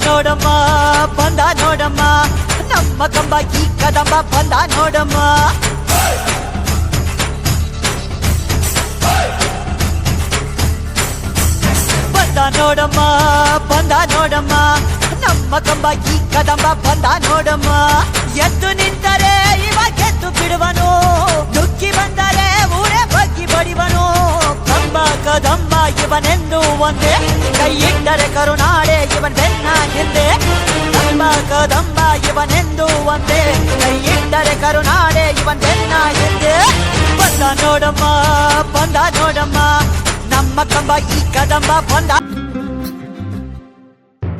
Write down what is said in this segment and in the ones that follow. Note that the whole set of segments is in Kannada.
ನೋಡಮ್ಮ ಬಂದ ನೋಡಮ್ಮ ನಮ್ಮ ಕಂಬ ಈ ಕದಂಬ ಬಂದ ನೋಡಮ್ಮ ನೋಡಮ್ಮ ಬಂದ ನೋಡಮ್ಮ ನಮ್ಮ ಕಂಬ ಈ ಕದಂಬ ಬಂದ ನೋಡಮ್ಮ ಎದ್ದು ನಿಂತರೆ ಇವ ಗೆದ್ದು ಬಿಡುವನು ನುಗ್ಗಿ ಬಂದರೆ ಊರೇ ಬಗ್ಗಿ ಬಡಿವನು ಕಂಬ ಕದಂಬ ಇವನೆಂದು ಒಂದೇ ಕೈ ಇಟ್ಟರೆ ಕರುನಾಡೆ ಇವನ್ ಬೆನ್ನ ಹಿಂದೆ ಕಂಬ ಕದಂಬ ಇವನೆಂದು ಒಂದೇ ಕೈ ಇಟ್ಟರೆ ಕರುನಾಡೆ ಇವನ್ ಬೆನ್ನ ಹಿಂದೆ ಬಂದ ನೋಡಮ್ಮ ಬಂದ ನೋಡಮ್ಮ ನಮ್ಮ ಕಂಬ ಈ ಕದಂಬ ಬಂದ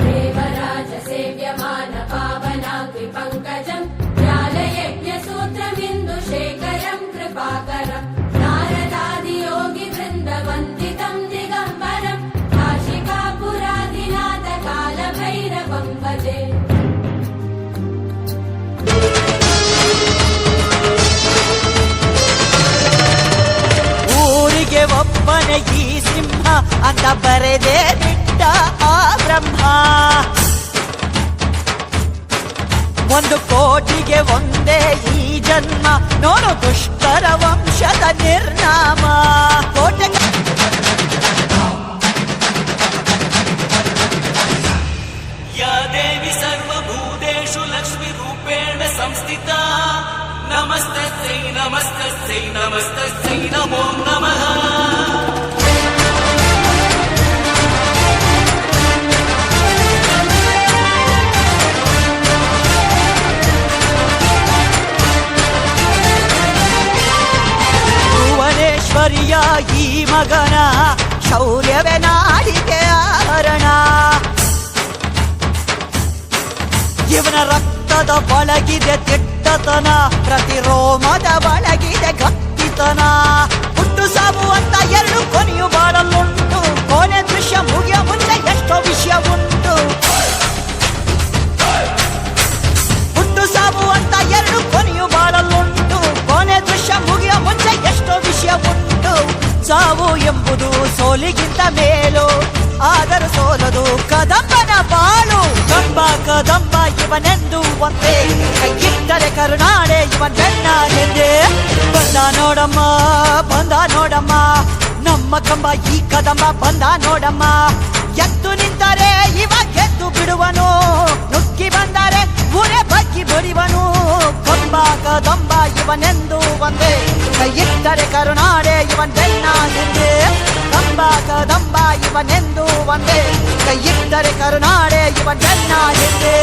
ದೇವರಾಜ ಸೇವ್ಯಮಾನ ಪಾವನಾಗ್ರಿ ಪಂಕಜಂ ಜ್ಞಾನಯಜ್ಞ ಸೂತ್ರಮಿಂದು ಶೇಖರಂ ಕೃಪಾಕರಂ ನಾರದಾದಿ ಯೋಗಿ ವೃಂದ ವಂದಿತಂ ದಿಗಂಬರಂ ಕಾಶಿಕಾಪುರಾದಿನಾಥ ಕಾಲ ಭೈರವಂ ಭಜೆ ಊರಿಗೆ ಒಬ್ಬನೇ ಈ ಸಿಂಹ ಅಂತ ಬರೆದೇ ಬಿಟ್ಟ ಆ ಬ್ರಹ್ಮ ಒಂದು ಕೋಟಿಗೆ ಒಂದೇ ಈ ಜನ್ಮ ನೋಡು ದುಷ್ಟರ ವಂಶದ ನಿರ್ನಾಮ ಕೋಟೆ ಯಾ ದೇವಿ ಸರ್ವಭೂತೇಷು ಲಕ್ಷ್ಮೀ ರೂಪೇಣ ಸಂಸ್ಥಿತಾ ನಮಸ್ತಸ್ಯೈ ನಮಸ್ತಸ್ಯೈ ನಮಸ್ತಸ್ಯೈ ನಮೋ ನಮಃ ಭುವನೇಶ್ವರಿಯ ಈ ಮಗನ ಶೌರ್ಯವೇ ನಾಡಿಗೆ ಆಭರಣ ಇವನ ರಕ್ತದ ಒಳಗಿದೆ ದಿಟ್ಟತನ ಪ್ರತಿ ರೋಮದ ಒಳಗಿದೆ ಗಟ್ಟಿತನ ಹುಟ್ಟು ಸಾವು ಅಂತ ಎರಡು ಕೊನೆಯು ಬಾಳಲುಂಟು ಕೊನೆ ದೃಶ್ಯ ಮುಗಿಯ ಮುಂಚೆ ಎಷ್ಟೋ ವಿಷಯ ಉಂಟು ಹುಟ್ಟು ಸಾವು ಅಂತ ಎರಡು ಕೊನೆಯು ಬಾಳಲುಂಟು ಕೊನೆ ದೃಶ್ಯ ಮುಗಿಯ ಮುಂಚೆ ಎಷ್ಟೋ ವಿಷಯ ಉಂಟು ಸಾವು ಎಂಬುದು ಸೋಲಿಗಿಂತ ಮೇಲು ಆದರೂ ಸೋಲದು ಕದಂಬನ ಬಾಳು ಕಂಬ ಕದಂಬ ಇವನೆಂದು ಒಂದೇ ಕೈಯಿಟ್ಟರೆ ಕರುನಾಡೆ ಇವನ್ ಬೆನ್ನ ಹಿಂದೆ ಬಂದ ನೋಡಮ್ಮ ಬಂದ ನೋಡಮ್ಮ ನಮ್ಮ ಕಂಬ ಈ ಕದಂಬ ಬಂದ ನೋಡಮ್ಮ ಎದ್ದು ನಿಂತರೆ ಇವ ಗೆದ್ದು ಬಿಡುವನು ನುಗ್ಗಿ ಬಂದರೆ ಊರೇ ಬಗ್ಗಿ ಬಡಿವನು ಕಂಬ ಕದಂಬ ಇವನೆಂದು ಒಂದೇ ಕೈಯಿಟ್ಟರೆ ಕರುನಾಡೆ ಇವನ್ ಬೆನ್ನ ಹಿಂದೆ ಕಂಬ ಕದಂಬ ಇವನೆಂದು ಒಂದೇ ಕೈಯಿಟ್ಟರೆ ಕರುನಾಡೆ ಇವನ್ ಬೆನ್ನ ಹಿಂದೆ